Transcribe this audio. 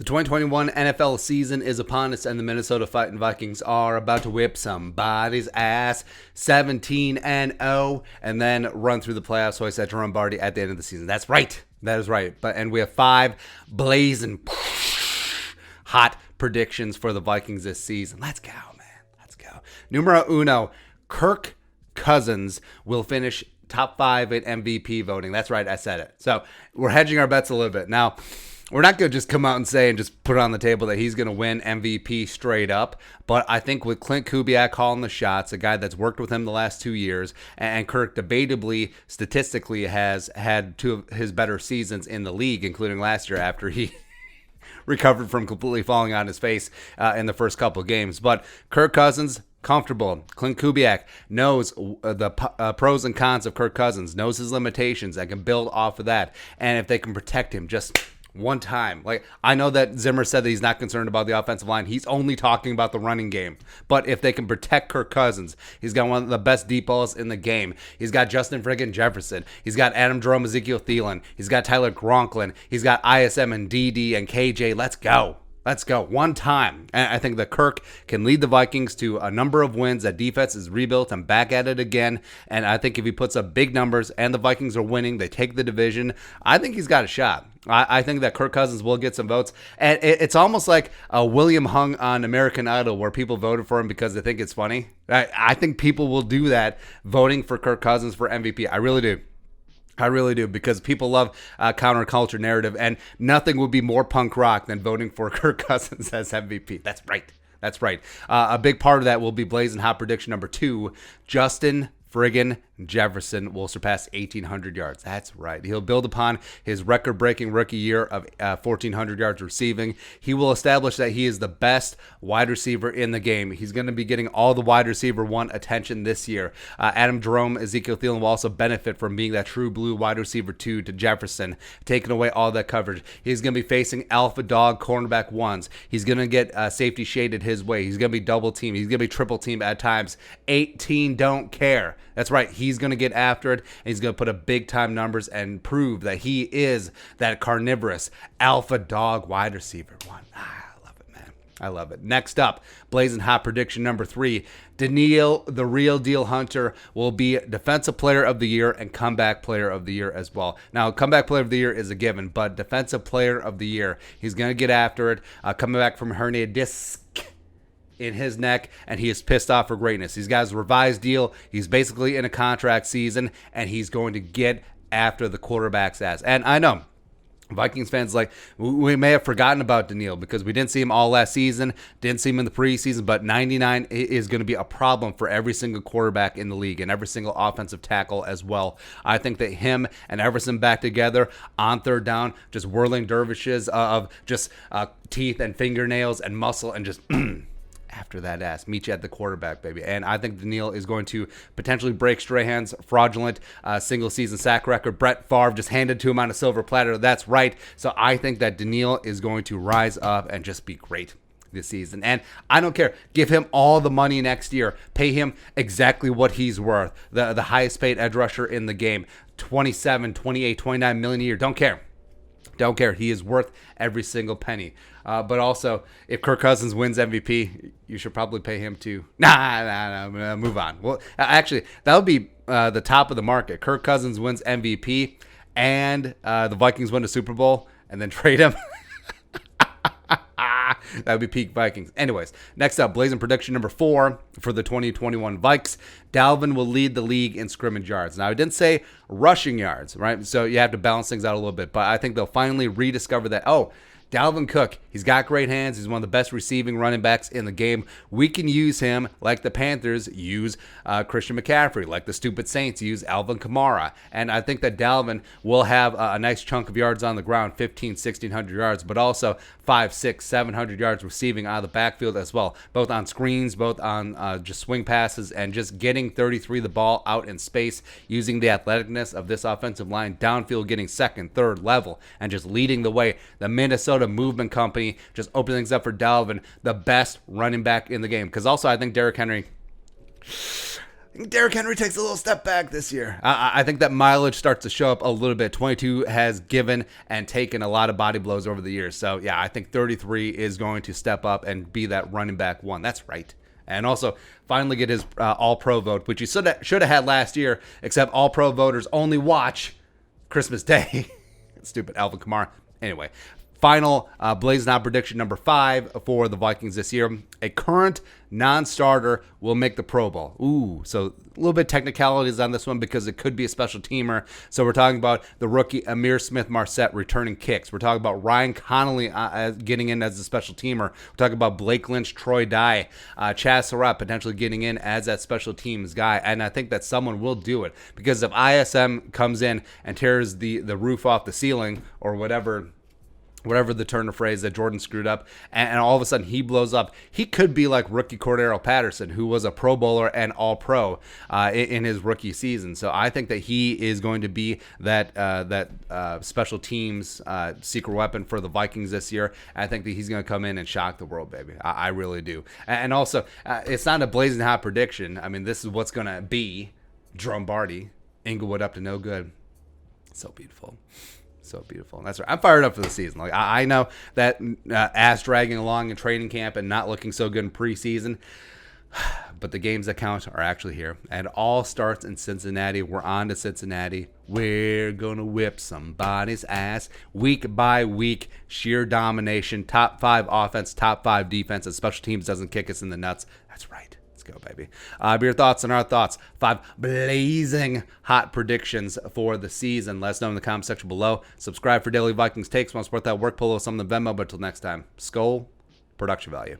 The 2021 NFL season is upon us, and the Minnesota Vikings are about to whip somebody's ass 17-0 and then run through the playoffs. So I said Jerome Barty at the end of the season. That's right. That is right. And we have 5 blazing hot predictions for the Vikings this season. Let's go, man. Let's go. Numero uno, Kirk Cousins will finish top 5 in MVP voting. That's right. I said it. So we're hedging our bets a little bit. Now, we're not going to just come out and say and just put it on the table that he's going to win MVP straight up. But I think with Clint Kubiak calling the shots, a guy that's worked with him the last 2 years, and Kirk debatably, statistically, has had 2 of his better seasons in the league, including last year after he recovered from completely falling on his face in the first couple of games. But Kirk Cousins, comfortable. Clint Kubiak knows the pros and cons of Kirk Cousins, knows his limitations, and can build off of that. And if they can protect him just one time. Like, I know that Zimmer said that he's not concerned about the offensive line. He's only talking about the running game. But if they can protect Kirk Cousins, he's got one of the best deep balls in the game. He's got Justin friggin' Jefferson. He's got Adam Jerome, Ezekiel Thielen. He's got Tyler Gronklin. He's got ISM and DD and KJ. Let's go. Let's go. One time. And I think that Kirk can lead the Vikings to a number of wins. That defense is rebuilt and back at it again. And I think if he puts up big numbers and the Vikings are winning, they take the division, I think he's got a shot. I think that Kirk Cousins will get some votes. And it's almost like William Hung on American Idol, where people voted for him because they think it's funny. I think people will do that, voting for Kirk Cousins for MVP. I really do. I really do, because people love counterculture narrative, and nothing would be more punk rock than voting for Kirk Cousins as MVP. That's right. That's right. A big part of that will be blazing hot prediction number 2. Justin friggin' Jefferson will surpass 1,800 yards. That's right. He'll build upon his record-breaking rookie year of 1,400 yards receiving. He will establish that he is the best wide receiver in the game. He's going to be getting all the wide receiver 1 attention this year. Adam Jerome, Ezekiel Thielen will also benefit from being that true blue wide receiver 2 to Jefferson, taking away all that coverage. He's going to be facing alpha dog cornerback 1s. He's going to get safety shaded his way. He's going to be double teamed. He's going to be triple teamed at times. 18 don't care. That's right. He's going to get after it, and he's going to put up big-time numbers and prove that he is that carnivorous alpha dog wide receiver 1. I love it, man. I love it. Next up, blazing hot prediction number 3. Danielle, the real deal Hunter, will be Defensive Player of the Year and Comeback Player of the Year as well. Now, Comeback Player of the Year is a given, but Defensive Player of the Year, he's going to get after it, coming back from herniated disc in his neck, and he is pissed off for greatness. He's got his revised deal. He's basically in a contract season, and he's going to get after the quarterback's ass. And I know Vikings fans, like, we may have forgotten about Danielle because we didn't see him all last season, didn't see him in the preseason, but 99 is going to be a problem for every single quarterback in the league and every single offensive tackle as well. I think that him and Everson back together on third down, just whirling dervishes of just teeth and fingernails and muscle and just after that ass, meet you at the quarterback, baby. And I think Danielle is going to potentially break Strahan's fraudulent single-season sack record. Brett Favre just handed to him on a silver platter. That's right. So I think that Danielle is going to rise up and just be great this season. And I don't care. Give him all the money next year. Pay him exactly what he's worth. The highest paid edge rusher in the game. 27, 28, 29 million a year. Don't care. Don't care. He is worth every single penny. But also, if Kirk Cousins wins MVP, you should probably pay him too. Nah, move on. Well, actually, that would be the top of the market. Kirk Cousins wins MVP, and the Vikings win the Super Bowl, and then trade him. That would be peak Vikings. Anyways, next up, blazing prediction number 4 for the 2021 Vikes. Dalvin will lead the league in scrimmage yards. Now, I didn't say rushing yards, right? So you have to balance things out a little bit. But I think they'll finally rediscover that, Dalvin Cook, he's got great hands. He's one of the best receiving running backs in the game. We can use him like the Panthers use Christian McCaffrey, like the stupid Saints use Alvin Kamara. And I think that Dalvin will have a nice chunk of yards on the ground, 1,600 yards, but also 500, 600, 700 yards receiving out of the backfield as well, both on screens, both on just swing passes, and just getting 33 the ball out in space, using the athleticness of this offensive line downfield, getting second, third level, and just leading the way. The Minnesota Movement Company just opening things up for Dalvin, the best running back in the game. Because also I think Derrick Henry, Derrick Henry takes a little step back this year. I think that mileage starts to show up a little bit. 22 has given and taken a lot of body blows over the years. So, yeah, I think 33 is going to step up and be that running back one. That's right. And also finally get his all-pro vote, which he should have had last year, except all-pro voters only watch Christmas Day. Stupid Alvin Kamara. Anyway, final Blazing Out prediction number 5 for the Vikings this year. A current non-starter will make the Pro Bowl. Ooh, so a little bit technicalities on this one because it could be a special teamer. So we're talking about the rookie Amir Smith-Marset returning kicks. We're talking about Ryan Connolly getting in as a special teamer. We're talking about Blake Lynch, Troy Dye, Chaz Surratt potentially getting in as that special teams guy. And I think that someone will do it because if ISM comes in and tears the roof off the ceiling or whatever the turn of phrase that Jordan screwed up, and all of a sudden he blows up, he could be like rookie Cordero Patterson, who was a Pro Bowler and All-Pro in his rookie season. So I think that he is going to be that special teams secret weapon for the Vikings this year. I think that he's going to come in and shock the world, baby. I really do. And also, it's not a blazing hot prediction. I mean, this is what's going to be. Drumbardi, Inglewood up to no good. So beautiful. So beautiful. That's right. I'm fired up for the season. Like I know that ass dragging along in training camp and not looking so good in preseason, but the games that count are actually here. And it all starts in Cincinnati. We're on to Cincinnati. We're going to whip somebody's ass week by week. Sheer domination. Top 5 offense, top 5 defense. And special teams doesn't kick us in the nuts. That's right. Go, baby. Your thoughts on our thoughts. 5 blazing hot predictions for the season. Let us know in the comment section below. Subscribe for daily Vikings takes. Want to support that work, pull some of the Venmo. But until next time, Skull, production value.